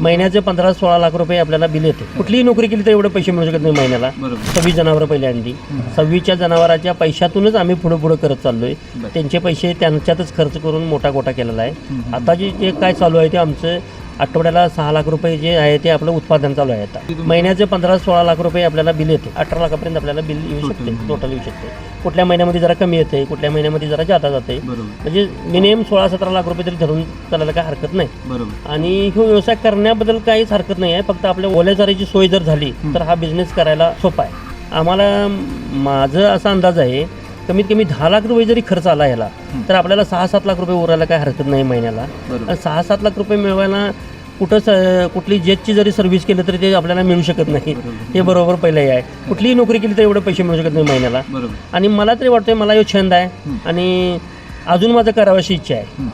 महिन्याचे 15-16 लाख रुपये आपल्याला बिल येते. कुठलीही नोकरी केली तर एवढे पैसे मिळू शकत नाही महिन्याला. 26 जनावरं पहिले आणली. 26च्या जनावराच्या पैशातूनच आम्ही पुढे करत चाललोय. त्यांचे पैसे त्यांच्यातच खर्च करून मोठा गोटा केलेला आहे. आता जे काय चालू आहे ते आमचं आठवड्याला 6 लाख रुपये जे आहे ते आपलं उत्पादन चालू आहे. आता महिन्याचे 15-16 लाख रुपये आपल्याला बिल येते. 18 लाखापर्यंत आपल्याला बिल येऊ शकते, टोटल येऊ शकते. कुठल्या महिन्यामध्ये जरा कमी येते, कुठल्या महिन्यामध्ये जरा जादा जाते. म्हणजे मिनिमम 16-17 लाख रुपये तरी धरून चालायला काय हरकत नाही. आणि हा व्यवसाय करण्याबद्दल काहीच हरकत नाही आहे. फक्त आपल्या ओल्याचारीची सोय जर झाली तर हा बिझनेस करायला सोपा आहे. आम्हाला माझं असा अंदाज आहे कमीत कमी 10 लाख रुपये जरी खर्च आला याला तर आपल्याला 6-7 लाख रुपये उरायला काय हरकत नाही महिन्याला. 6-7 लाख रुपये मिळवायला कुठली जेटची जरी सर्व्हिस केलं तरी ते आपल्याला मिळू शकत नाही. हे बरोबर पहिलं आहे. कुठलीही नोकरी केली तर एवढे पैसे मिळू शकत नाही महिन्याला. आणि मला तरी वाटतंय मला हे छंद आहे आणि अजून माझं करावाची इच्छा आहे.